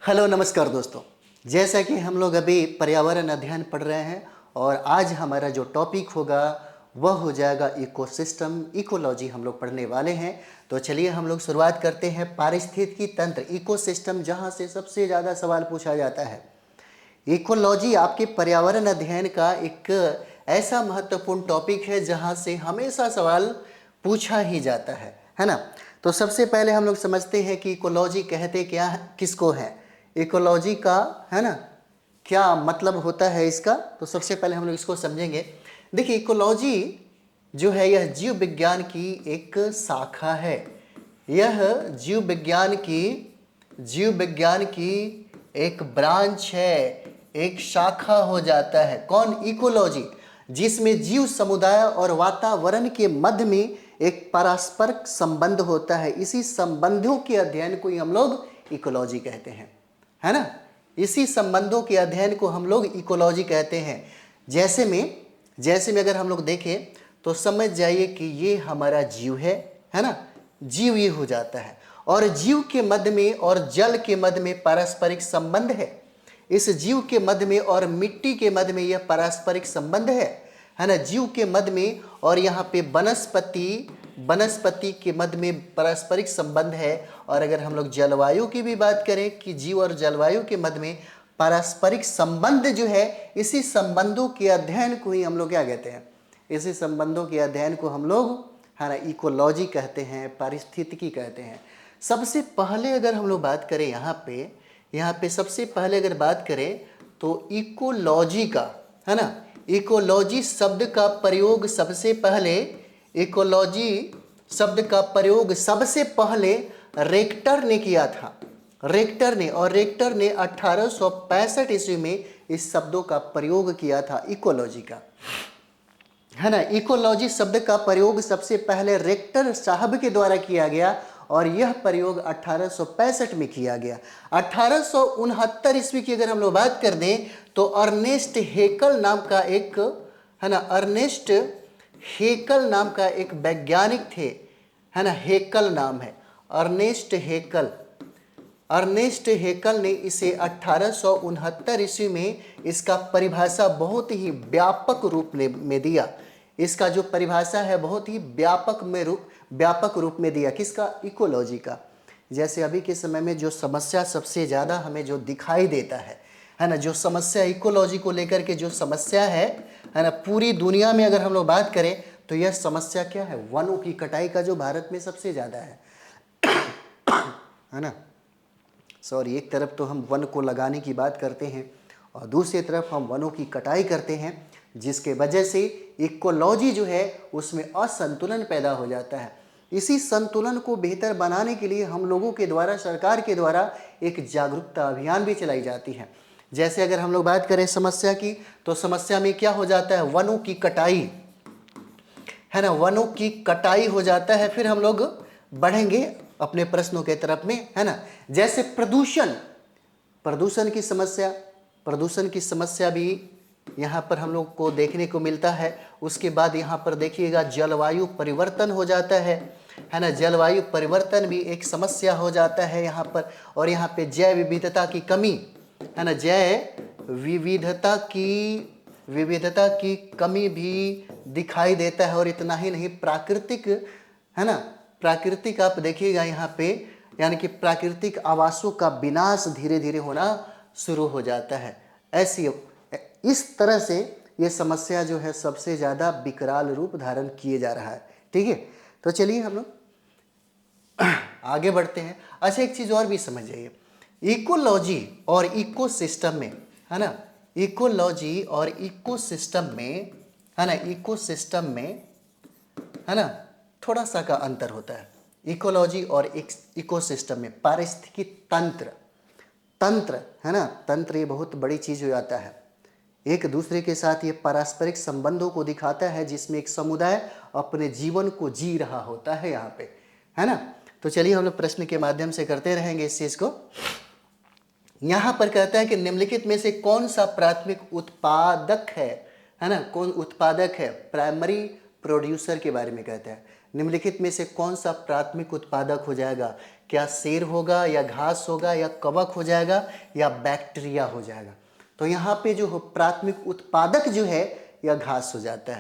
Hello नमस्कार दोस्तों। जैसा कि हम लोग अभी पर्यावरण अध्ययन पढ़ रहे हैं और आज हमारा जो टॉपिक होगा वह हो जाएगा इकोसिस्टम, इकोलॉजी हम लोग पढ़ने वाले हैं। तो चलिए हम लोग शुरुआत करते हैं पारिस्थितिकी तंत्र, इकोसिस्टम, जहां से सबसे ज़्यादा सवाल पूछा जाता है। इकोलॉजी आपके पर्यावरण अध्ययन का एक ऐसा महत्वपूर्ण टॉपिक है जहां से हमेशा सवाल पूछा ही जाता है ना। तो सबसे पहले हम लोग समझते हैं कि इकोलॉजी कहते क्या है, किसको है, इकोलॉजी का, है ना, क्या मतलब होता है इसका। तो सबसे पहले हम लोग इसको समझेंगे। देखिए, इकोलॉजी जो है यह जीव विज्ञान की एक शाखा है। यह जीव विज्ञान की एक ब्रांच है, एक शाखा हो जाता है। कौन? इकोलॉजी, जिसमें जीव समुदाय और वातावरण के मध्य में एक पारस्परिक संबंध होता है। इसी संबंधों के अध्ययन को ही हम लोग इकोलॉजी कहते हैं, है ना। इसी संबंधों के अध्ययन को हम लोग इकोलॉजी कहते हैं। जैसे में अगर हम लोग देखें तो समझ जाइए कि ये हमारा जीव है ना। जीव ये हो जाता है और जीव के मध्य में और जल के मध्य में पारस्परिक संबंध है। इस जीव के मध्य में और मिट्टी के मध्य में यह पारस्परिक संबंध है ना। जीव के मध्य में और यहाँ पे वनस्पति के मध्य में पारस्परिक संबंध है। और अगर हम लोग जलवायु की भी बात करें कि जीव और जलवायु के मध्य में पारस्परिक संबंध जो है, इसी संबंधों के अध्ययन को ही हम लोग क्या कहते हैं, इसी संबंधों के अध्ययन को हम लोग, है ना, इकोलॉजी कहते हैं, पारिस्थितिकी कहते हैं। सबसे पहले अगर हम लोग बात करें यहाँ पे सबसे पहले अगर बात करें तो इकोलॉजी का, है ना, इकोलॉजी शब्द का प्रयोग सबसे पहले, इकोलॉजी शब्द का प्रयोग सबसे पहले रेक्टर ने किया था। रेक्टर ने 1865 ईस्वी में इस शब्दों का प्रयोग किया था, इकोलॉजी का, है ना। इकोलॉजी शब्द का प्रयोग सबसे पहले रेक्टर साहब के द्वारा किया गया और यह प्रयोग 1865 में किया गया। 1869 ईस्वी की अगर हम लोग बात कर दें तो अर्नेस्ट हेकल नाम का एक, है ना, अर्नेस्ट हेकल नाम का एक वैज्ञानिक थे, है ना। हेकल नाम है, अर्नेस्ट हेकल ने इसे 1869 ईस्वी में इसका परिभाषा बहुत ही व्यापक रूप में दिया। इसका जो परिभाषा है बहुत ही व्यापक रूप में दिया। किसका? इकोलॉजी का। जैसे अभी के समय में जो समस्या सबसे ज़्यादा हमें जो दिखाई देता है ना, जो समस्या इकोलॉजी को लेकर के जो समस्या है ना, पूरी दुनिया में अगर हम लोग बात करें तो यह समस्या क्या है? वनों की कटाई का जो भारत में सबसे ज़्यादा है ना। सॉरी, एक तरफ तो हम वन को लगाने की बात करते हैं और दूसरी तरफ हम वनों की कटाई करते हैं, जिसके वजह से इकोलॉजी जो है उसमें असंतुलन पैदा हो जाता है। इसी संतुलन को बेहतर बनाने के लिए हम लोगों के द्वारा, सरकार के द्वारा एक जागरूकता अभियान भी चलाई जाती है। जैसे अगर हम लोग बात करें समस्या की, तो समस्या में क्या हो जाता है? वनों की कटाई, है ना, वनों की कटाई हो जाता है। फिर हम लोग बढ़ेंगे अपने प्रश्नों के तरफ में, है ना। जैसे प्रदूषण की समस्या भी यहाँ पर हम लोग को देखने को मिलता है। उसके बाद यहाँ पर देखिएगा जलवायु परिवर्तन हो जाता है ना। जलवायु परिवर्तन भी एक समस्या हो जाता है यहाँ पर। और यहाँ पे जैव विविधता की कमी, है ना, जैव विविधता की कमी भी दिखाई देता है। और इतना ही नहीं, प्राकृतिक, है ना, प्राकृतिक आप देखिएगा यहाँ पे, यानी कि प्राकृतिक आवासों का विनाश धीरे धीरे होना शुरू हो जाता है। इस तरह से ये समस्या जो है सबसे ज़्यादा विकराल रूप धारण किए जा रहा है। ठीक है, तो चलिए हम लोग आगे बढ़ते हैं। अच्छा, एक चीज़ और भी समझ जाइए, इकोलॉजी और इकोसिस्टम में, है ना, इकोलॉजी और इकोसिस्टम में, है ना, इकोसिस्टम में, है ना, थोड़ा सा का अंतर होता है। इकोलॉजी और इकोसिस्टम में पारिस्थितिकी तंत्र, है ना, तंत्र ये बहुत बड़ी चीज़ हो जाता है। एक दूसरे के साथ ये पारस्परिक संबंधों को दिखाता है, जिसमें एक समुदाय अपने जीवन को जी रहा होता है यहाँ पे, है ना। तो चलिए हम लोग प्रश्न के माध्यम से करते रहेंगे इस चीज़ को। यहाँ पर कहता है कि निम्नलिखित में से कौन सा प्राथमिक उत्पादक है ना, कौन उत्पादक है? प्राइमरी प्रोड्यूसर के बारे में कहता है। निम्नलिखित में से कौन सा प्राथमिक उत्पादक हो जाएगा? क्या सेर होगा या घास होगा या कवक हो जाएगा या बैक्टीरिया हो जाएगा? तो यहाँ पे जो प्राथमिक उत्पादक जो है यह घास हो जाता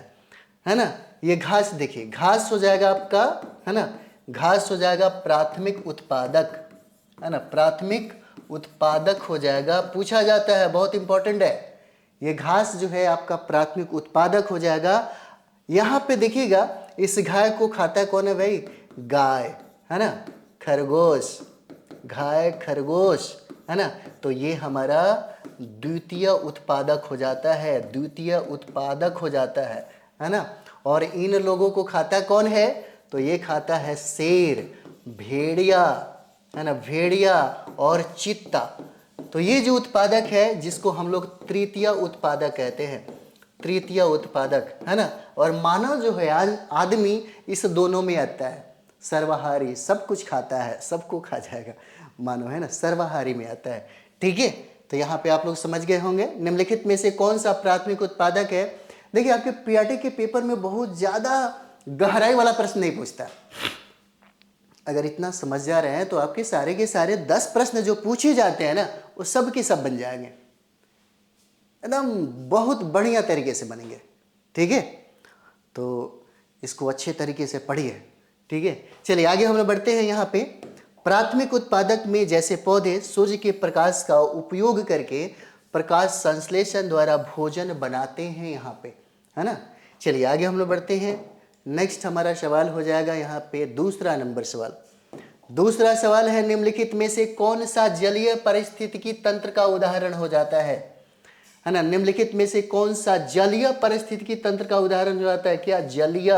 है ना। ये घास देखिए, घास हो जाएगा आपका, है ना, घास हो जाएगा प्राथमिक उत्पादक, है ना, प्राथमिक उत्पादक हो जाएगा। पूछा जाता है, बहुत इंपॉर्टेंट है, ये घास जो है आपका प्राथमिक उत्पादक हो जाएगा। यहाँ पे देखिएगा, इस गाय को खाता कौन है भाई? गाय, है ना, खरगोश, गाय खरगोश, है ना। तो ये हमारा द्वितीय उत्पादक हो जाता है, द्वितीय उत्पादक हो जाता है ना। और इन लोगों को खाता कौन है? तो ये खाता है शेर, भेड़िया, है ना, भेड़िया और चीता। तो ये जो उत्पादक है जिसको हम लोग तृतीय उत्पादक कहते हैं, तृतीय उत्पादक, है ना। और मानव जो है आज आदमी इस दोनों में आता है, सर्वाहारी, सब कुछ खाता है, सबको खा जाएगा मानव, है ना, सर्वाहारी में आता है। ठीक है, तो यहाँ पे आप लोग समझ गए होंगे। निम्नलिखित में से कौन सा प्राथमिक उत्पादक है? देखिए, आपके पीआरटी के पेपर में बहुत ज्यादा गहराई वाला प्रश्न नहीं पूछता। अगर इतना समझ जा रहे हैं तो आपके सारे के सारे 10 प्रश्न जो पूछे जाते हैं ना, वो सब के सब बन जाएंगे, एकदम बहुत बढ़िया तरीके से बनेंगे। ठीक है, तो इसको अच्छे तरीके से पढ़िए। ठीक है, चलिए आगे हम लोग बढ़ते हैं। यहाँ पे प्राथमिक उत्पादक में जैसे पौधे सूर्य के प्रकाश का उपयोग करके प्रकाश संश्लेषण द्वारा भोजन बनाते हैं, यहाँ पे, है ना। चलिए आगे हम लोग बढ़ते हैं। नेक्स्ट हमारा सवाल हो जाएगा यहाँ पे दूसरा नंबर सवाल। दूसरा सवाल है, निम्नलिखित में से कौन सा जलीय पारिस्थितिकी तंत्र का उदाहरण हो जाता है ना। निम्नलिखित में से कौन सा जलीय पारिस्थितिकी तंत्र का उदाहरण हो जाता है? क्या जलीय,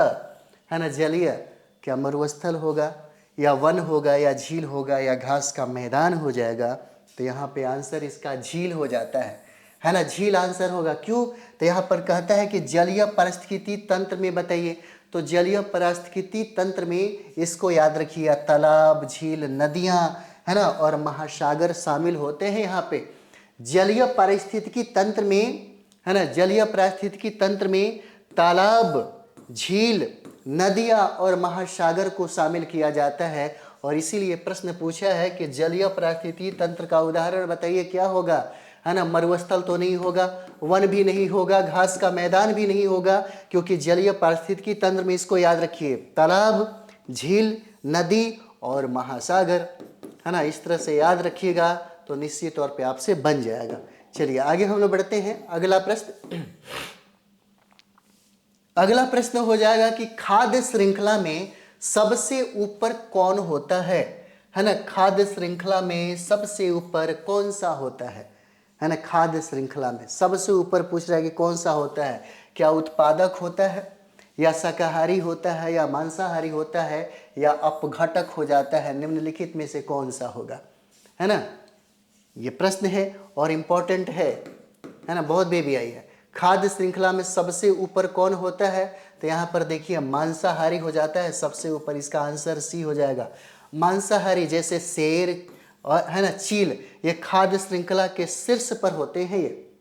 है ना, जलीय, क्या मरुस्थल होगा या वन होगा या झील होगा या घास का मैदान हो जाएगा? तो यहाँ पे आंसर इसका झील हो जाता है ना, झील आंसर होगा। क्यों? तो यहाँ पर कहता है कि जलीय पारिस्थितिकी तंत्र में बताइए। तो जलीय पारिस्थितिकी तंत्र में इसको याद रखिए, तालाब, झील, नदियाँ, है ना, और महासागर शामिल होते हैं यहाँ पे जलीय पारिस्थितिकी तंत्र में, है ना। जलीय पारिस्थितिकी तंत्र में तालाब, झील, नदियाँ और महासागर को शामिल किया जाता है। और इसीलिए प्रश्न पूछा है कि जलीय पारिस्थितिकी तंत्र का उदाहरण बताइए, क्या होगा, है ना। मरुस्थल तो नहीं होगा, वन भी नहीं होगा, घास का मैदान भी नहीं होगा, क्योंकि जलीय पारिस्थितिकी तंत्र में इसको याद रखिए, तालाब, झील, नदी और महासागर, है ना। इस तरह से याद रखिएगा तो निश्चित तौर पे आपसे बन जाएगा। चलिए आगे हम लोग बढ़ते हैं। अगला प्रश्न, अगला प्रश्न हो जाएगा कि खाद्य श्रृंखला में सबसे ऊपर कौन होता है ना। खाद्य श्रृंखला में सबसे ऊपर कौन सा होता है ना। खाद्य श्रृंखला में सबसे ऊपर पूछ रहा है कि कौन सा होता है? क्या उत्पादक होता है या शाकाहारी होता है या मांसाहारी होता है या अपघटक हो जाता है? निम्नलिखित में से कौन सा होगा, है ना। ये प्रश्न है और इम्पोर्टेंट है ना, बहुत बेबी आई है। खाद्य श्रृंखला में सबसे ऊपर कौन होता है? तो यहाँ पर देखिए मांसाहारी हो जाता है सबसे ऊपर, इसका आंसर सी हो जाएगा। मांसाहारी जैसे शेर और, है ना, चील, ये खाद्य श्रृंखला के शीर्ष पर होते हैं ये।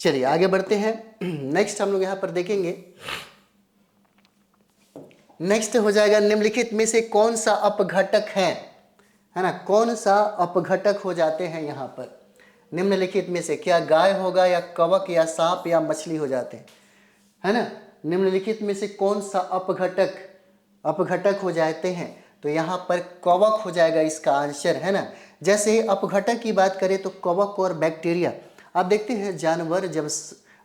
चलिए आगे बढ़ते हैं। नेक्स्ट हम लोग यहाँ पर देखेंगे, नेक्स्ट हो जाएगा, निम्नलिखित में से कौन सा अपघटक है ना। कौन सा अपघटक हो जाते हैं यहाँ पर? निम्नलिखित में से क्या गाय होगा या कवक या सांप या मछली हो जाते हैं, है ना। निम्नलिखित में से कौन सा अपघटक हो जाते हैं? तो यहाँ पर कवक हो जाएगा इसका आंसर, है ना। जैसे अपघटक की बात करें तो कवक और बैक्टीरिया, आप देखते हैं जानवर जब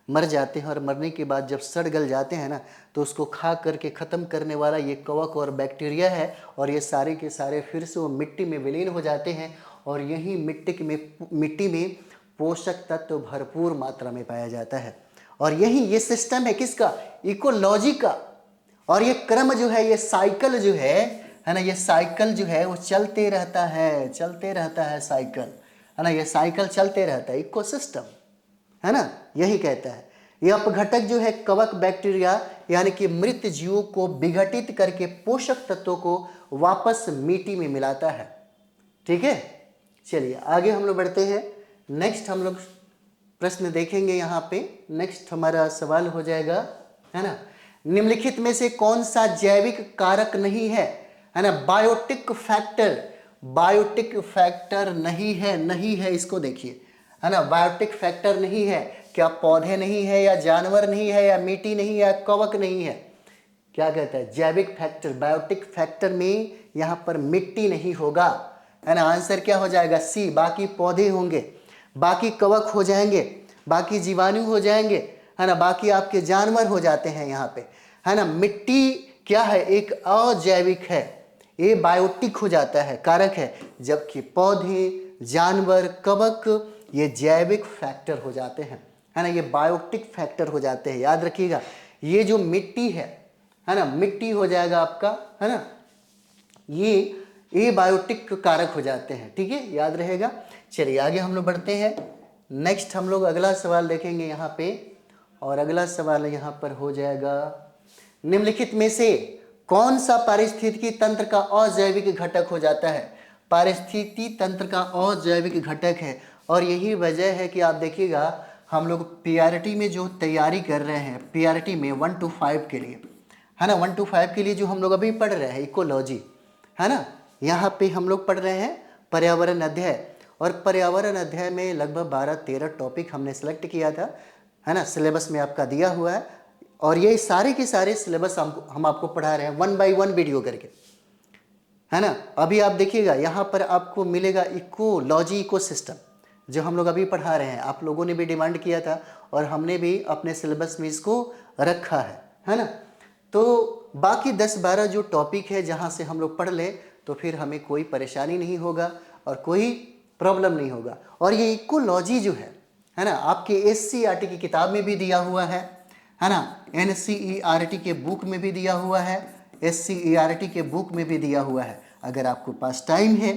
मर जाते हैं और मरने के बाद जब सड़ गल जाते हैं ना, तो उसको खा करके ख़त्म करने वाला ये कवक और बैक्टीरिया है। और ये सारे के सारे फिर से वो मिट्टी में विलीन हो जाते हैं और यही मिट्टी में पोषक तत्व भरपूर मात्रा में पाया जाता है। और यही ये सिस्टम है किसका? इकोलॉजी का। और ये क्रम जो है, ये साइकिल जो है ना, ये साइकिल जो है वो चलते रहता है साइकिल, है ना। ये साइकिल चलते रहता है, इकोसिस्टम, है ना, यही कहता है। ये अपघटक जो है कवक, बैक्टीरिया यानी कि मृत जीवों को विघटित करके पोषक तत्वों को वापस मिट्टी में मिलाता है। ठीक है, चलिए आगे हम लोग बढ़ते हैं। नेक्स्ट हम लोग प्रश्न देखेंगे यहाँ पे। नेक्स्ट हमारा सवाल हो जाएगा, है ना, निम्नलिखित में से कौन सा जैविक कारक नहीं है ना, बायोटिक फैक्टर, बायोटिक फैक्टर नहीं है इसको देखिए, है ना, बायोटिक फैक्टर नहीं है, क्या पौधे नहीं है या जानवर नहीं है या मिट्टी नहीं है या कवक नहीं है, क्या कहता है जैविक फैक्टर, बायोटिक फैक्टर में यहाँ पर मिट्टी नहीं होगा, है ना, आंसर क्या हो जाएगा सी, बाकी पौधे होंगे, बाकी कवक हो जाएंगे, बाकी जीवाणु हो जाएंगे, है ना, बाकी आपके जानवर हो जाते हैं यहाँ पे, है ना। मिट्टी क्या है, एक अजैविक है, ये बायोटिक हो जाता है, कारक है, जबकि पौधे, जानवर, कवक ये जैविक फैक्टर हो जाते हैं, है ना, ये बायोटिक फैक्टर हो जाते हैं। याद रखिएगा, ये जो मिट्टी है ना, मिट्टी हो जाएगा आपका, है ना, ये बायोटिक कारक हो जाते हैं, ठीक है, याद रहेगा। चलिए आगे हम लोग बढ़ते हैं। नेक्स्ट हम लोग अगला सवाल देखेंगे यहाँ पे, और अगला सवाल यहाँ पर हो जाएगा, निम्नलिखित में से कौन सा पारिस्थितिकी तंत्र का अजैविक घटक हो जाता है, पारिस्थितिकी तंत्र का अजैविक घटक है। और यही वजह है कि आप देखिएगा हम लोग पीआरटी में जो तैयारी कर रहे हैं, पीआरटी में 1 to 5 के लिए, है ना, 1 to 5 के लिए जो हम लोग अभी पढ़ रहे हैं इकोलॉजी, है ना, यहाँ पे हम लोग पढ़ रहे हैं पर्यावरण अध्याय, और पर्यावरण अध्याय में लगभग 12-13 टॉपिक हमने सेलेक्ट किया था, है ना, सिलेबस में आपका दिया हुआ है, और ये सारे के सारे सिलेबस हम आपको पढ़ा रहे हैं 1 by 1 वीडियो करके, है ना। अभी आप देखिएगा यहाँ पर आपको मिलेगा इकोलॉजी इकोसिस्टम, जो हम लोग अभी पढ़ा रहे हैं, आप लोगों ने भी डिमांड किया था और हमने भी अपने सिलेबस में इसको रखा है ना। तो बाकी 10-12 जो टॉपिक है जहाँ से हम लोग पढ़ लें तो फिर हमें कोई परेशानी नहीं होगा और कोई प्रॉब्लम नहीं होगा। और ये इकोलॉजी जो है ना, आपके SCERT की किताब में भी दिया हुआ है ना, NCERT के बुक में भी दिया हुआ है, SCERT के बुक में भी दिया हुआ है। अगर आपको पास टाइम है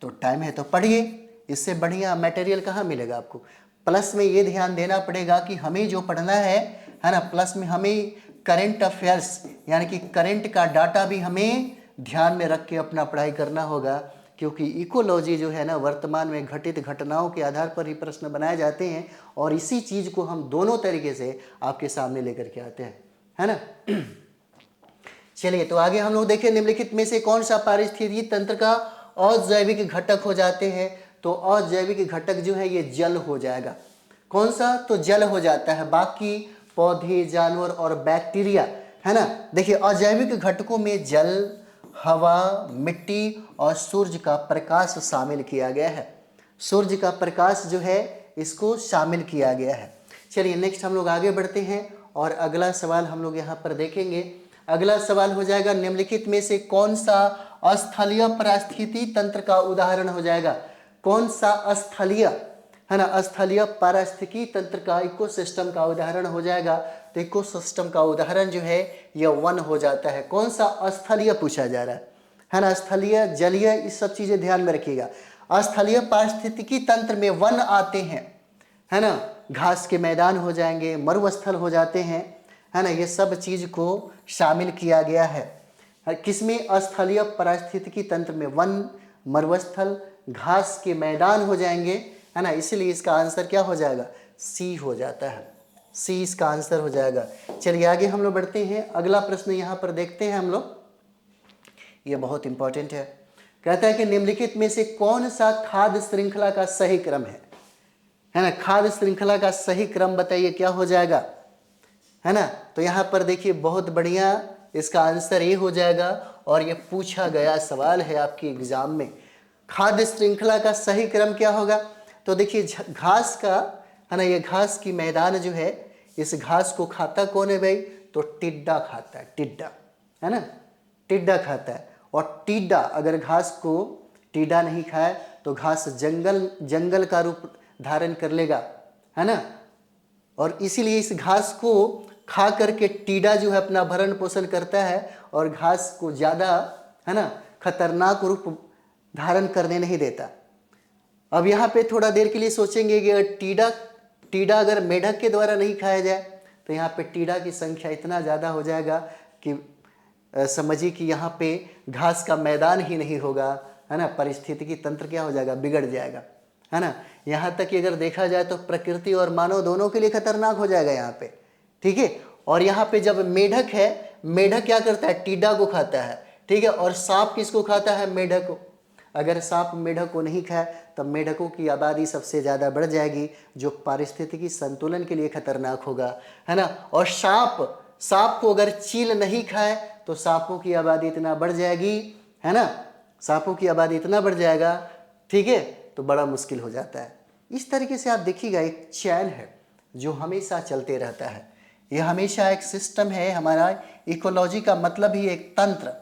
तो पढ़िए, इससे बढ़िया मटेरियल कहाँ मिलेगा आपको। प्लस में ये ध्यान देना पड़ेगा कि हमें जो पढ़ना है ना, प्लस में हमें करंट अफेयर्स यानी कि करंट का डाटा भी हमें ध्यान में रख के अपना पढ़ाई करना होगा, क्योंकि इकोलॉजी जो है ना, वर्तमान में घटित घटनाओं के आधार पर ही प्रश्न बनाए जाते हैं, और इसी चीज़ को हम दोनों तरीके से आपके सामने लेकर के आते हैं, है ना। चलिए तो आगे हम लोग देखें, निम्नलिखित में से कौन सा पारिस्थितिकी तंत्र का अजैविक घटक हो जाते हैं। तो अजैविक घटक जो है ये जल हो जाएगा। कौन सा, तो जल हो जाता है, बाकी पौधे, जानवर और बैक्टीरिया, है ना। देखिए अजैविक घटकों में जल, हवा, मिट्टी और सूर्य का प्रकाश शामिल किया गया है। सूर्य का प्रकाश जो है इसको शामिल किया गया है। चलिए नेक्स्ट हम लोग आगे बढ़ते हैं और अगला सवाल हम लोग यहाँ पर देखेंगे। अगला सवाल हो जाएगा, निम्नलिखित में से कौन सा अस्थलीय पारिस्थितिकी तंत्र का उदाहरण हो जाएगा। कौन सा स्थलीय, है ना, स्थलीय पारिस्थितिकी तंत्र का, इकोसिस्टम का उदाहरण हो जाएगा। तो इकोसिस्टम का उदाहरण जो है यह वन हो जाता है। कौन सा स्थलीय पूछा जा रहा है ना, स्थलीय, जलीय, इस सब चीजें ध्यान में रखिएगा। स्थलीय पारिस्थितिकी तंत्र में वन आते हैं, है ना, घास के मैदान हो जाएंगे, मरुस्थल हो जाते हैं, है ना, ये सब चीज को शामिल किया गया है। किसमें, स्थलीय पारिस्थितिकी तंत्र में वन, मरुस्थल, घास के मैदान हो जाएंगे, है ना, इसलिए इसका आंसर क्या हो जाएगा, सी हो जाता है, सी इसका आंसर हो जाएगा। चलिए आगे हम लोग बढ़ते हैं। अगला प्रश्न यहाँ पर देखते हैं हम लोग, ये बहुत इंपॉर्टेंट है। कहता है कि निम्नलिखित में से कौन सा खाद्य श्रृंखला का सही क्रम है ना, खाद्य श्रृंखला का सही क्रम बताइए क्या हो जाएगा, है ना। तो यहाँ पर देखिए बहुत बढ़िया, इसका आंसर ये हो जाएगा, और ये पूछा गया सवाल है आपकी एग्जाम में। खाद्य श्रृंखला का सही क्रम क्या होगा, तो देखिए घास का, है ना, ये घास की मैदान जो है, इस घास को खाता कौन है भाई, तो टिड्डा खाता है, टिड्डा, है ना, टिड्डा खाता है। और टिड्डा, अगर घास को टिड्डा नहीं खाए तो घास जंगल का रूप धारण कर लेगा, है ना। और इसीलिए इस घास को खा करके टिड्डा जो है अपना भरण पोषण करता है, और घास को ज़्यादा, है ना, खतरनाक रूप धारण करने नहीं देता। अब यहाँ पे थोड़ा देर के लिए सोचेंगे कि टिड्डा अगर मेढक के द्वारा नहीं खाया जाए तो यहाँ पे टिड्डा की संख्या इतना ज़्यादा हो जाएगा कि समझिए कि यहाँ पे घास का मैदान ही नहीं होगा, है ना, पारिस्थितिकी तंत्र क्या हो जाएगा, बिगड़ जाएगा, है ना। यहाँ तक कि अगर देखा जाए तो प्रकृति और मानव दोनों के लिए खतरनाक हो जाएगा यहाँ पे, ठीक है। और यहाँ पे जब मेढक है, मेढक क्या करता है, टिड्डा को खाता है, ठीक है। और सांप किसको खाता है, मेढक को। अगर सांप मेढक को नहीं खाए तो मेढकों की आबादी सबसे ज़्यादा बढ़ जाएगी, जो पारिस्थितिकी संतुलन के लिए खतरनाक होगा, है ना। और सांप को अगर चील नहीं खाए तो सांपों की आबादी इतना बढ़ जाएगी, है ना, सांपों की आबादी इतना बढ़ जाएगा, ठीक है, तो बड़ा मुश्किल हो जाता है। इस तरीके से आप देखिएगा एक चैन है जो हमेशा चलते रहता है, ये हमेशा एक सिस्टम है हमारा। इकोलॉजी का मतलब ही एक तंत्र,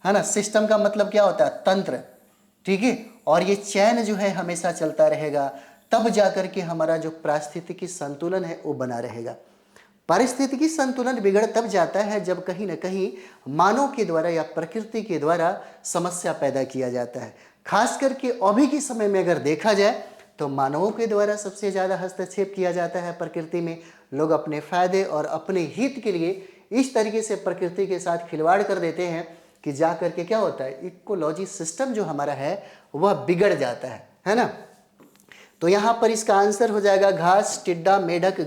है ना, सिस्टम का मतलब क्या होता है, तंत्र, ठीक है। और ये चैन जो है हमेशा चलता रहेगा, तब जाकर के हमारा जो पारिस्थितिकी संतुलन है वो बना रहेगा। पारिस्थितिकी संतुलन बिगड़ तब जाता है जब कहीं ना कहीं मानव के द्वारा या प्रकृति के द्वारा समस्या पैदा किया जाता है। खास करके अभी के समय में अगर देखा जाए तो मानवों के द्वारा सबसे ज़्यादा हस्तक्षेप किया जाता है प्रकृति में। लोग अपने फायदे और अपने हित के लिए इस तरीके से प्रकृति के साथ खिलवाड़ कर देते हैं कि जा करके क्या होता है, इकोलॉजी सिस्टम जो हमारा है वह बिगड़ जाता है ना। तो यहाँ पर इसका आंसर हो जाएगा घास, टिड्डा, मेढक,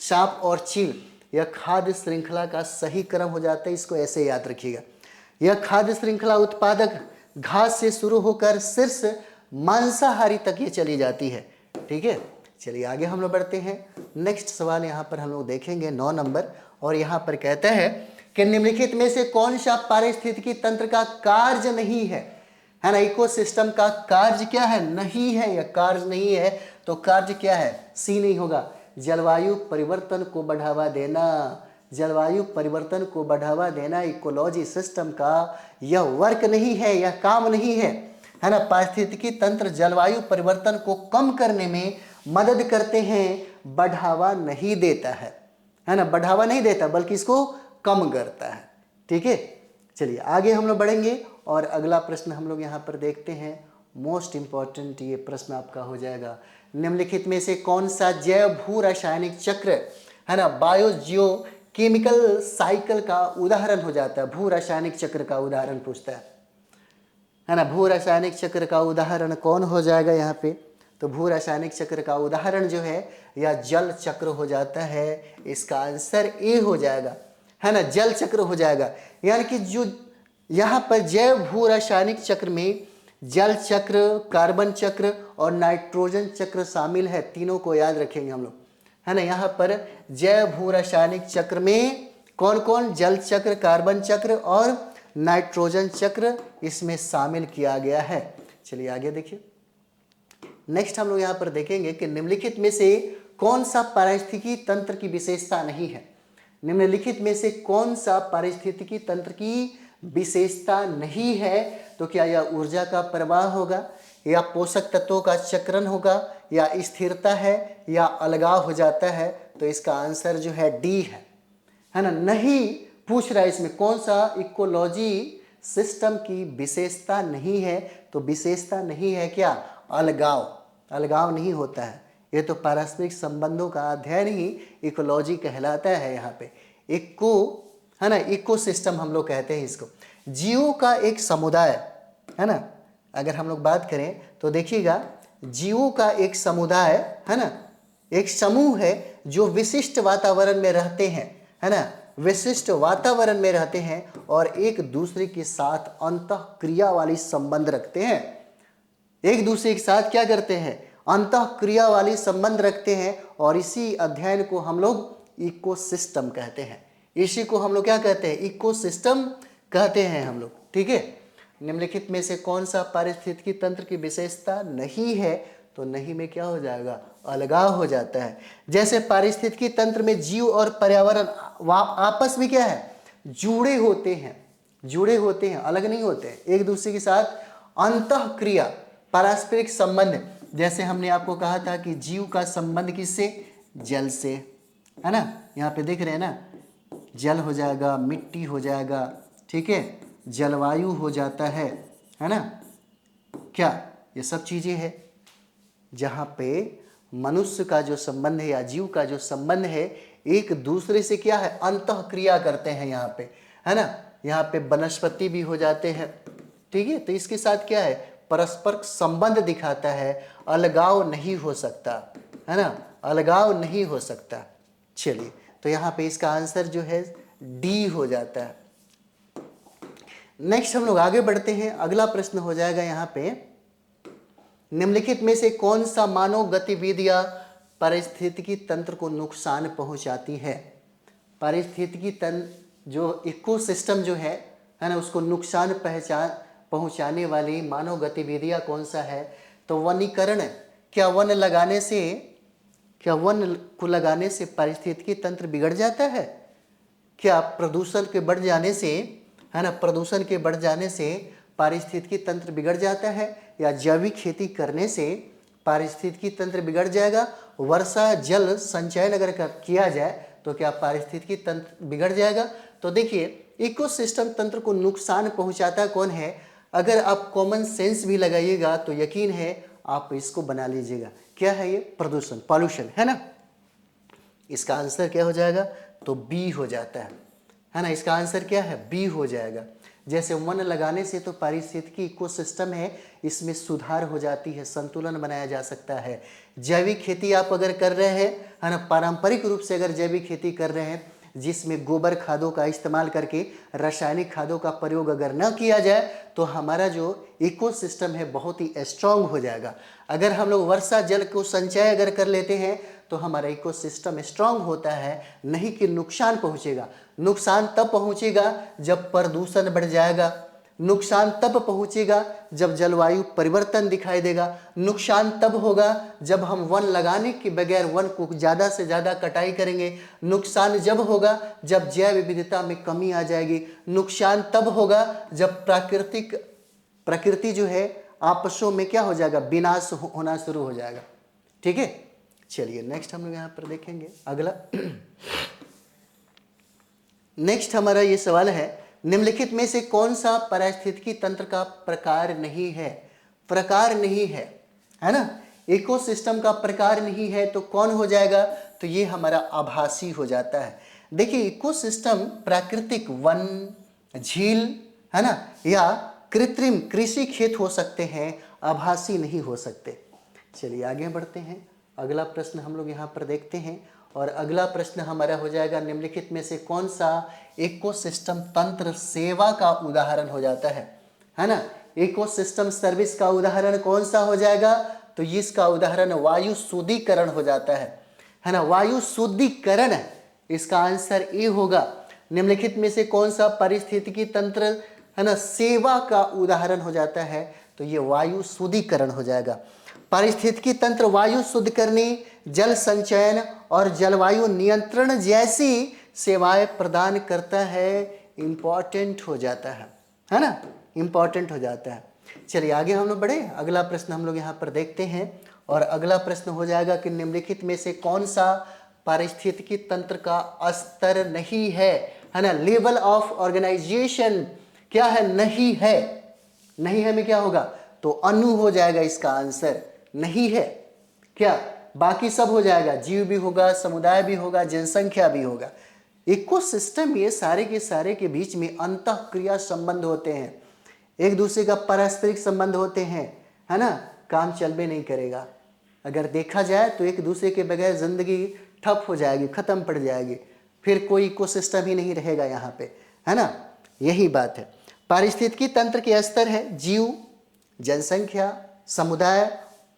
सांप और चील। यह खाद्य श्रृंखला का सही क्रम हो जाता है, इसको ऐसे याद रखिएगा। यह खाद्य श्रृंखला उत्पादक घास से शुरू होकर शीर्ष मांसाहारी तक ये चली जाती है, ठीक है। चलिए आगे हम लोग बढ़ते हैं। नेक्स्ट सवाल यहाँ पर हम लोग देखेंगे 9 नंबर, और यहाँ पर कहता है कि निम्नलिखित में से कौन सा पारिस्थितिकी तंत्र का कार्य नहीं है ना। इकोसिस्टम का कार्य क्या है, नहीं है, या कार्य नहीं है तो कार्य क्या है, सी नहीं होगा। जलवायु परिवर्तन को बढ़ावा देना, जलवायु परिवर्तन को बढ़ावा देना इकोलॉजी सिस्टम का यह वर्क नहीं है, यह काम नहीं है ना। पारिस्थितिकी तंत्र जलवायु परिवर्तन को कम करने में मदद करते हैं, बढ़ावा नहीं देता है ना, बढ़ावा नहीं देता बल्कि इसको कम करता है, ठीक है। चलिए आगे हम लोग बढ़ेंगे और अगला प्रश्न हम लोग यहाँ पर देखते हैं। मोस्ट इंपॉर्टेंट ये प्रश्न आपका हो जाएगा, निम्नलिखित में से कौन सा जैव भू रासायनिक चक्र, है ना, बायो जियो केमिकल साइकिल का उदाहरण हो जाता है। भू रासायनिक चक्र का उदाहरण पूछता है ना। भू रासायनिक चक्र का उदाहरण कौन हो जाएगा यहाँ पे, तो भू रासायनिक चक्र का उदाहरण जो है या जल चक्र हो जाता है। इसका आंसर ए हो जाएगा, है ना, जल चक्र हो जाएगा। यानी कि जो यहाँ पर जैव भू रासायनिक चक्र में जल चक्र, कार्बन चक्र और नाइट्रोजन चक्र शामिल है, तीनों को याद रखेंगे हम लोग, है ना। यहाँ पर जैव भू रासायनिक चक्र में कौन कौन, जल चक्र, कार्बन चक्र और नाइट्रोजन चक्र इसमें शामिल किया गया है। चलिए आगे देखिए। नेक्स्ट हम लोग यहाँ पर देखेंगे कि निम्नलिखित में से कौन सा पारिस्थितिकी तंत्र की विशेषता नहीं है। निम्नलिखित में से कौन सा पारिस्थितिकी तंत्र की विशेषता नहीं है, तो क्या यह ऊर्जा का प्रवाह होगा, या पोषक तत्वों का चक्रण होगा, या स्थिरता है, या अलगाव हो जाता है। तो इसका आंसर जो है डी है ना। नहीं पूछ रहा है इसमें कौन सा इकोलॉजी सिस्टम की विशेषता नहीं है, तो विशेषता नहीं है क्या, अलगाव। अलगाव नहीं होता है, ये तो पारस्परिक संबंधों का अध्ययन ही इकोलॉजी कहलाता है। यहाँ पे इको, है ना, इकोसिस्टम हम लोग कहते हैं इसको। जीवों का एक समुदाय, है ना, अगर हम लोग बात करें तो देखिएगा, जीवों का एक समुदाय, है ना, एक समूह है जो विशिष्ट वातावरण में रहते हैं, है ना, विशिष्ट वातावरण में रहते हैं और एक दूसरे के साथ अंतःक्रिया वाली संबंध रखते हैं। एक दूसरे के साथ क्या करते हैं, अंतःक्रिया वाली संबंध रखते हैं, और इसी अध्ययन को हम लोग इकोसिस्टम कहते हैं। इसी को हम लोग क्या कहते हैं, इकोसिस्टम कहते हैं हम लोग, ठीक है। निम्नलिखित में से कौन सा पारिस्थितिकी तंत्र की विशेषता नहीं है, तो नहीं में क्या हो जाएगा, अलगाव हो जाता है। जैसे पारिस्थितिकी तंत्र में जीव और पर्यावरण आपस में क्या है, जुड़े होते हैं, जुड़े होते हैं, अलग नहीं होते हैं, एक दूसरे के साथ अंतःक्रिया, पारस्परिक संबंध। जैसे हमने आपको कहा था कि जीव का संबंध किससे, जल से, है ना, यहाँ पे देख रहे हैं ना, जल हो जाएगा, मिट्टी हो जाएगा, ठीक है, जलवायु हो जाता है ना, क्या ये सब चीज़ें हैं जहाँ पे मनुष्य का जो संबंध है या जीव का जो संबंध है एक दूसरे से क्या है, अंतःक्रिया करते हैं यहाँ पे, है ना। यहाँ पे वनस्पति भी हो जाते हैं, ठीक है। तो इसके साथ क्या है, परस्पर संबंध दिखाता है, अलगाव नहीं हो सकता, है ना, अलगाव नहीं हो सकता। चलिए तो यहाँ पे इसका आंसर जो है डी हो जाता है। नेक्स्ट हम लोग आगे बढ़ते हैं। अगला प्रश्न हो जाएगा यहाँ पे, निम्नलिखित में से कौन सा मानव गतिविधियां पारिस्थितिकी तंत्र को नुकसान पहुंचाती है? पारिस्थितिकी तंत्र जो इकोसिस्टम जो है ना, उसको नुकसान पहुंचाने वाली मानव गतिविधियां कौन सा है? तो वनीकरण। क्या वन को लगाने से पारिस्थितिकी तंत्र बिगड़ जाता है? क्या प्रदूषण के बढ़ जाने से, है ना, प्रदूषण के बढ़ जाने से पारिस्थितिकी तंत्र बिगड़ जाता है? या जैविक खेती करने से पारिस्थितिकी तंत्र बिगड़ जाएगा? वर्षा जल संचयन अगर किया जाए तो क्या पारिस्थितिकी तंत्र बिगड़ जाएगा? तो देखिए, इकोसिस्टम तंत्र को नुकसान पहुंचाता कौन है? अगर आप कॉमन सेंस भी लगाइएगा तो यकीन है आप इसको बना लीजिएगा। क्या है ये? प्रदूषण, पॉल्यूशन, है ना। इसका आंसर क्या हो जाएगा? तो बी हो जाता है ना। इसका आंसर क्या है? बी हो जाएगा। जैसे वन लगाने से तो पारिस्थितिकी इकोसिस्टम है, इसमें सुधार हो जाती है, संतुलन बनाया जा सकता है। जैविक खेती आप अगर कर रहे हैं, है ना, पारंपरिक रूप से अगर जैविक खेती कर रहे हैं जिसमें गोबर खादों का इस्तेमाल करके रासायनिक खादों का प्रयोग अगर न किया जाए तो हमारा जो इकोसिस्टम है बहुत ही स्ट्रांग हो जाएगा। अगर हम लोग वर्षा जल को संचय अगर कर लेते हैं तो हमारा इकोसिस्टम स्ट्रांग होता है, नहीं कि नुकसान पहुंचेगा। नुकसान तब पहुंचेगा जब प्रदूषण बढ़ जाएगा, नुकसान तब पहुंचेगा जब जलवायु परिवर्तन दिखाई देगा, नुकसान तब होगा जब हम वन लगाने के बगैर वन को ज़्यादा से ज़्यादा कटाई करेंगे, नुकसान जब होगा जब जैव विविधता में कमी आ जाएगी, नुकसान तब होगा जब प्रकृति जो है आपसों में क्या हो जाएगा? विनाश होना शुरू हो जाएगा। ठीक है, चलिए नेक्स्ट हम लोग यहाँ पर देखेंगे अगला। नेक्स्ट हमारा ये सवाल है, निम्नलिखित में से कौन सा पारिस्थितिकी तंत्र का प्रकार नहीं है? प्रकार नहीं है ना। इकोसिस्टम का प्रकार नहीं है तो कौन हो जाएगा? तो ये हमारा आभासी हो जाता है। देखिए, इकोसिस्टम प्राकृतिक वन, झील, है ना, या कृत्रिम कृषि खेत हो सकते हैं, आभासी नहीं हो सकते। चलिए आगे बढ़ते हैं। अगला प्रश्न हम लोग यहाँ पर देखते हैं और अगला प्रश्न हमारा हो जाएगा, निम्नलिखित में से कौन सा इकोसिस्टम तंत्र सेवा का उदाहरण हो जाता है ना। इकोसिस्टम सर्विस का उदाहरण कौन सा हो जाएगा? तो इसका उदाहरण वायु शुद्धिकरण हो जाता है ना। वायु शुद्धिकरण, इसका आंसर ए होगा। निम्नलिखित में से कौन सा पारिस्थितिकी तंत्र, है ना, सेवा का उदाहरण हो जाता है? तो ये वायु शुद्धिकरण हो जाएगा। पारिस्थितिकी तंत्र वायु शुद्ध करने, जल संचयन और जलवायु नियंत्रण जैसी सेवाएं प्रदान करता है, इंपॉर्टेंट हो जाता है ना, इंपॉर्टेंट हो जाता है। चलिए आगे हम लोग बढ़े। अगला प्रश्न हम लोग यहाँ पर देखते हैं और अगला प्रश्न हो जाएगा कि निम्नलिखित में से कौन सा पारिस्थितिकी तंत्र का स्तर नहीं है ना। लेवल ऑफ ऑर्गेनाइजेशन क्या है? नहीं है। नहीं है में क्या होगा? तो अणु हो जाएगा इसका आंसर। नहीं है क्या? बाकी सब हो जाएगा, जीव भी होगा, समुदाय भी होगा, जनसंख्या भी होगा। इकोसिस्टम ये सारे के बीच में अंतःक्रिया संबंध होते हैं, एक दूसरे का पारस्परिक संबंध होते हैं, है ना। काम चलबे नहीं करेगा। अगर देखा जाए तो एक दूसरे के बगैर जिंदगी ठप हो जाएगी, खत्म पड़ जाएगी, फिर कोई इकोसिस्टम ही नहीं रहेगा यहाँ पे, है ना। यही बात है। पारिस्थितिकी तंत्र के स्तर है जीव, जनसंख्या, समुदाय,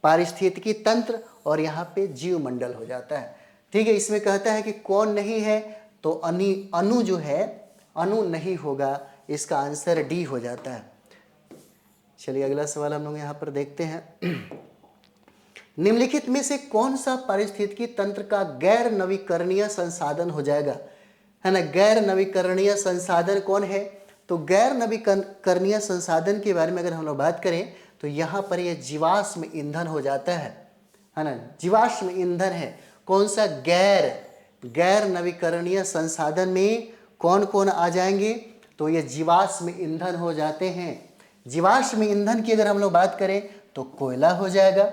पारिस्थितिकी तंत्र और यहाँ पे जीव मंडल हो जाता है। ठीक है, इसमें कहता है कि कौन नहीं है? तो अणु जो है, अणु नहीं होगा। इसका आंसर डी हो जाता है। चलिए अगला सवाल हम लोग यहाँ पर देखते हैं। निम्नलिखित में से कौन सा पारिस्थितिकी तंत्र का गैर नवीकरणीय संसाधन हो जाएगा, है ना। गैर नवीकरणीय संसाधन कौन है? तो गैर नवीकरणीय संसाधन के बारे में अगर हम लोग बात करें तो यहाँ पर यह जीवाश्म ईंधन हो जाता है ना। जीवाश्म ईंधन है। कौन सा गैर नवीकरणीय संसाधन में कौन कौन आ जाएंगे? तो ये जीवाश्म ईंधन हो जाते हैं। जीवाश्म ईंधन की अगर हम लोग बात करें तो कोयला हो जाएगा,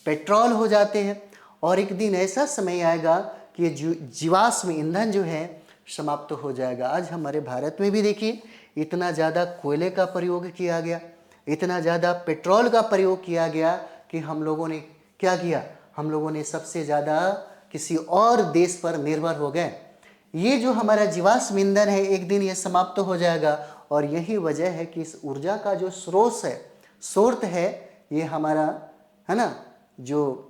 पेट्रोल हो जाते हैं। और एक दिन ऐसा समय आएगा कि ये जीवाश्म ईंधन जो है समाप्त हो जाएगा। आज हमारे भारत में भी देखिए, इतना ज़्यादा कोयले का प्रयोग किया गया, इतना ज़्यादा पेट्रोल का प्रयोग किया गया कि हम लोगों ने क्या किया? हम लोगों ने सबसे ज़्यादा किसी और देश पर निर्भर हो गए। ये जो हमारा जीवाश्म ईंधन है एक दिन ये समाप्त हो जाएगा, और यही वजह है कि इस ऊर्जा का जो स्रोत है ये हमारा, है ना, जो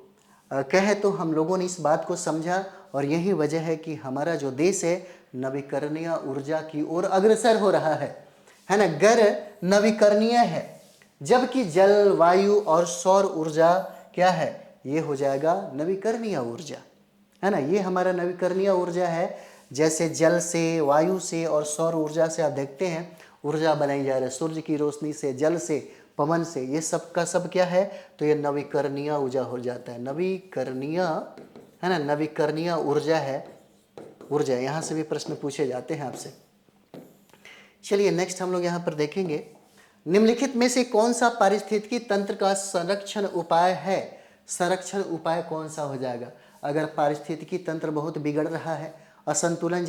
कहे तो हम लोगों ने इस बात को समझा, और यही वजह है कि हमारा जो देश है नवीकरणीय ऊर्जा की ओर अग्रसर हो रहा है ना, नवीकरणीय है, जबकि जल, वायु और सौर ऊर्जा क्या है, ये हो जाएगा नवीकरणीय ऊर्जा, है ना। ये हमारा नवीकरणीय ऊर्जा है। जैसे जल से, वायु से और सौर ऊर्जा से आप देखते हैं ऊर्जा बनाई जा रही है, सूर्य की रोशनी से, जल से, पवन से, ये सब का सब क्या है, तो ये नवीकरणीय ऊर्जा हो जाता है। नवीकरणीय, है ना, नवीकरणीय ऊर्जा है, ऊर्जा। यहाँ से भी प्रश्न पूछे जाते हैं आपसे। चलिए नेक्स्ट हम लोग यहाँ पर देखेंगे, निम्नलिखित में से कौन सा पारिस्थितिकी तंत्र का संरक्षण उपाय है। संरक्षण उपाय कौन सा हो जाएगा। अगर पारिस्थितिकी तंत्र बहुत बिगड़ रहा है, असंतुलन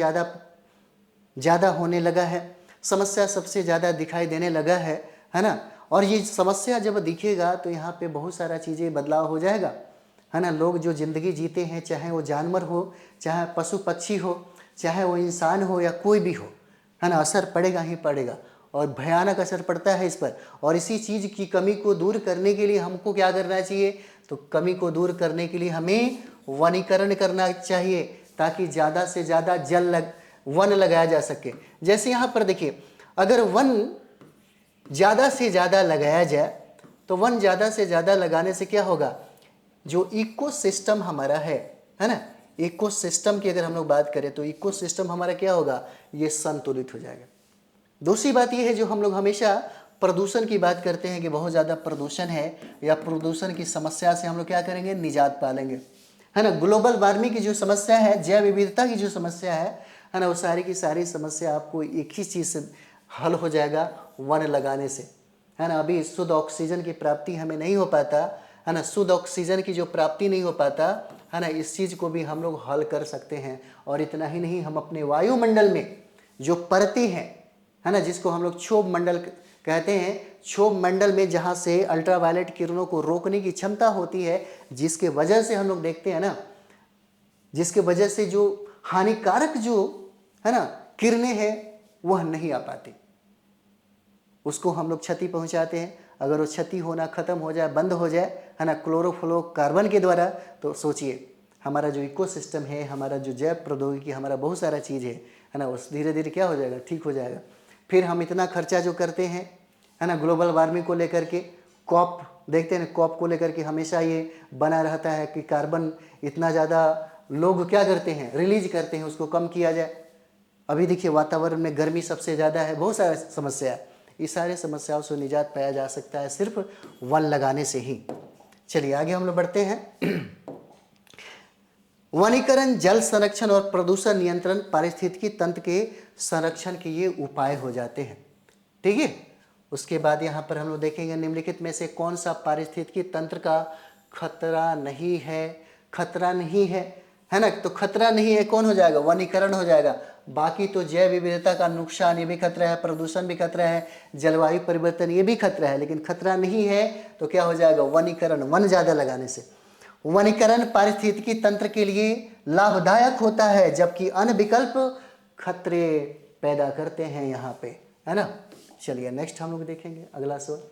ज़्यादा होने लगा है, समस्या सबसे ज़्यादा दिखाई देने लगा है ना, और ये समस्या जब दिखेगा तो यहाँ पे बहुत सारा चीज़ें बदलाव हो जाएगा, है ना। लोग जो ज़िंदगी जीते हैं, चाहे वो जानवर हो, चाहे पशु पक्षी हो, चाहे वो इंसान हो या कोई भी हो, है ना, असर पड़ेगा ही पड़ेगा, और भयानक असर पड़ता है इस पर। और इसी चीज़ की कमी को दूर करने के लिए हमको क्या करना चाहिए, तो कमी को दूर करने के लिए हमें वनीकरण करना चाहिए, ताकि ज़्यादा से ज़्यादा वन लगाया जा सके। जैसे यहाँ पर देखिए, अगर वन ज़्यादा से ज़्यादा लगाया जाए तो वन ज़्यादा से ज़्यादा लगाने से क्या होगा, जो इकोसिस्टम हमारा है ना, इकोसिस्टम की अगर हम लोग बात करें तो इकोसिस्टम हमारा क्या होगा, ये संतुलित हो जाएगा। दूसरी बात ये है, जो हम लोग हमेशा प्रदूषण की बात करते हैं कि बहुत ज़्यादा प्रदूषण है, या प्रदूषण की समस्या से हम लोग क्या करेंगे, निजात पालेंगे, है ना। ग्लोबल वार्मिंग की जो समस्या है, जैव विविधता की जो समस्या है ना, वो सारी की सारी समस्या आपको एक ही चीज़ से हल हो जाएगा, वन लगाने से, है ना। अभी शुद्ध ऑक्सीजन की प्राप्ति हमें नहीं हो पाता, है ना, शुद्ध ऑक्सीजन की जो प्राप्ति नहीं हो पाता, है ना, इस चीज़ को भी हम लोग हल कर सकते हैं। और इतना ही नहीं, हम अपने वायुमंडल में जो परतें हैं, है ना, जिसको हम लोग क्षोभ मंडल कहते हैं, क्षोभ मंडल में जहाँ से अल्ट्रावायलेट किरणों को रोकने की क्षमता होती है, जिसके वजह से हम लोग देखते हैं ना, जिसके वजह से जो हानिकारक जो है ना किरणें हैं वह नहीं आ पाती, उसको हम लोग क्षति पहुंचाते हैं। अगर वो क्षति होना खत्म हो जाए, बंद हो जाए, है ना, क्लोरोफ्लोरोकार्बन के द्वारा, तो सोचिए हमारा जो इकोसिस्टम है, हमारा जो जैव प्रौद्योगिकी, हमारा बहुत सारा चीज़ है ना, उस धीरे धीरे क्या हो जाएगा, ठीक हो जाएगा। फिर हम इतना खर्चा जो करते हैं, है ना, ग्लोबल वार्मिंग को लेकर के, कॉप देखते हैं, कॉप को लेकर के हमेशा ये बना रहता है कि कार्बन इतना ज़्यादा लोग क्या करते हैं, रिलीज करते हैं, उसको कम किया जाए। अभी देखिए वातावरण में गर्मी सबसे ज़्यादा है, बहुत सारा समस्या है। इस सारे समस्याओं से निजात पाया जा सकता है सिर्फ वन लगाने से ही। चलिए आगे हम लोग बढ़ते हैं। वनीकरण, जल संरक्षण और प्रदूषण नियंत्रण पारिस्थितिकी तंत्र के संरक्षण के ये उपाय हो जाते हैं, ठीक है। उसके बाद यहाँ पर हम लोग देखेंगे, निम्नलिखित में से कौन सा पारिस्थितिकी तंत्र का खतरा नहीं है। खतरा नहीं है ना, तो खतरा नहीं है कौन हो जाएगा, वनीकरण हो जाएगा। बाकी तो जैव विविधता का नुकसान ये भी खतरा है, प्रदूषण भी खतरा है, जलवायु परिवर्तन ये भी खतरा है, लेकिन खतरा नहीं है तो क्या हो जाएगा, वनीकरण, वन ज़्यादा लगाने से। वनीकरण पारिस्थितिकी तंत्र के लिए लाभदायक होता है, जबकि अन्य विकल्प खतरे पैदा करते हैं यहाँ पे, है ना। चलिए नेक्स्ट हम लोग देखेंगे अगला सवाल।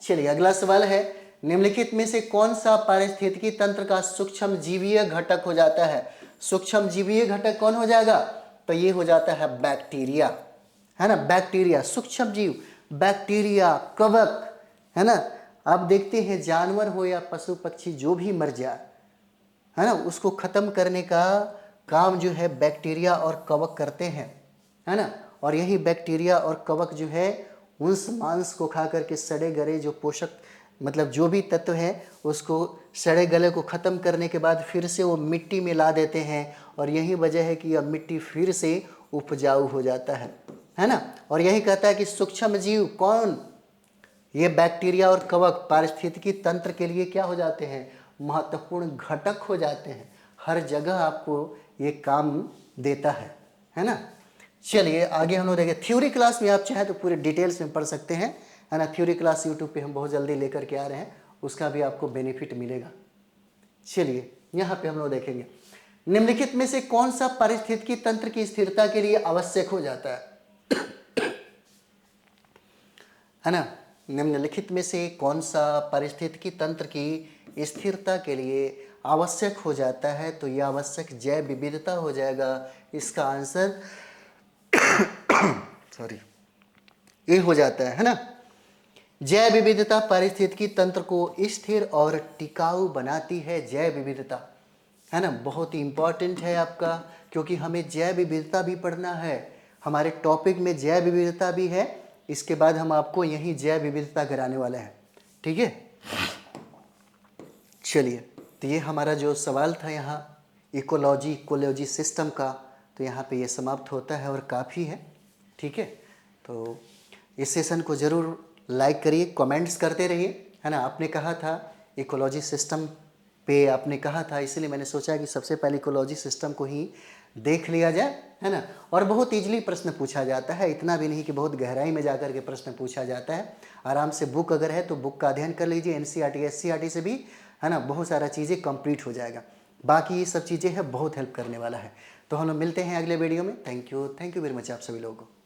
चलिए अगला सवाल है, निम्नलिखित में से कौन सा पारिस्थितिकी तंत्र का सूक्ष्म जीवीय घटक हो जाता है। सूक्ष्म जीवीय घटक कौन हो जाएगा, तो ये हो जाता है बैक्टीरिया, है ना। बैक्टीरिया सूक्ष्म जीव, बैक्टीरिया, कवक, है ना। आप देखते हैं जानवर हो या पशु पक्षी जो भी मर जाए, है ना, उसको खत्म करने का काम जो है बैक्टीरिया और कवक करते हैं, है ना। और यही बैक्टीरिया और कवक जो है उस मांस को खा करके सड़े गले जो पोषक मतलब जो भी तत्व है उसको सड़े गले को ख़त्म करने के बाद फिर से वो मिट्टी में ला देते हैं, और यही वजह है कि अब मिट्टी फिर से उपजाऊ हो जाता है ना। और यही कहता है कि सूक्ष्म जीव कौन, ये बैक्टीरिया और कवक पारिस्थितिकी तंत्र के लिए क्या हो जाते हैं, महत्वपूर्ण घटक हो जाते हैं। हर जगह आपको ये काम देता है ना। चलिए आगे हम लोग देखें, थ्योरी क्लास में आप चाहे तो पूरे डिटेल्स में पढ़ सकते हैं, है ना। थ्योरी क्लास यूट्यूब पे हम बहुत जल्दी लेकर के आ रहे हैं, उसका भी आपको बेनिफिट मिलेगा। चलिए यहाँ पे हम लोग देखेंगे, निम्नलिखित में से कौन सा पारिस्थितिकी तंत्र की स्थिरता के लिए आवश्यक हो जाता है ना। निम्नलिखित में से कौन सा पारिस्थितिकी तंत्र की स्थिरता के लिए आवश्यक हो जाता है, तो यह आवश्यक जैव विविधता हो जाएगा। इसका आंसर सॉरी ये हो जाता है ना। जैव विविधता पारिस्थितिकी तंत्र को स्थिर और टिकाऊ बनाती है। जैव विविधता है ना, बहुत ही इंपॉर्टेंट है आपका, क्योंकि हमें जैव विविधता भी पढ़ना है। हमारे टॉपिक में जैव विविधता भी है, इसके बाद हम आपको यही जैव विविधता कराने वाले हैं, ठीक है। चलिए, तो ये हमारा जो सवाल था यहाँ इकोलॉजी सिस्टम का, तो यहाँ पे ये समाप्त होता है और काफ़ी है, ठीक है। तो इस सेशन को ज़रूर लाइक करिए, कमेंट्स करते रहिए, है ना। आपने कहा था इकोलॉजी सिस्टम पे, आपने कहा था, इसलिए मैंने सोचा कि सबसे पहले इकोलॉजी सिस्टम को ही देख लिया जाए, है ना। और बहुत ईजिली प्रश्न पूछा जाता है, इतना भी नहीं कि बहुत गहराई में जाकर के प्रश्न पूछा जाता है। आराम से बुक अगर है तो बुक का अध्ययन कर लीजिए, एनसीईआरटी एससीईआरटी से भी, है ना, बहुत सारा चीज़ें कंप्लीट हो जाएगा। बाकी ये सब चीज़ें हैं, बहुत हेल्प करने वाला है। तो हम लोग मिलते हैं अगले वीडियो में। थैंक यू वेरी मच आप सभी लोगों को।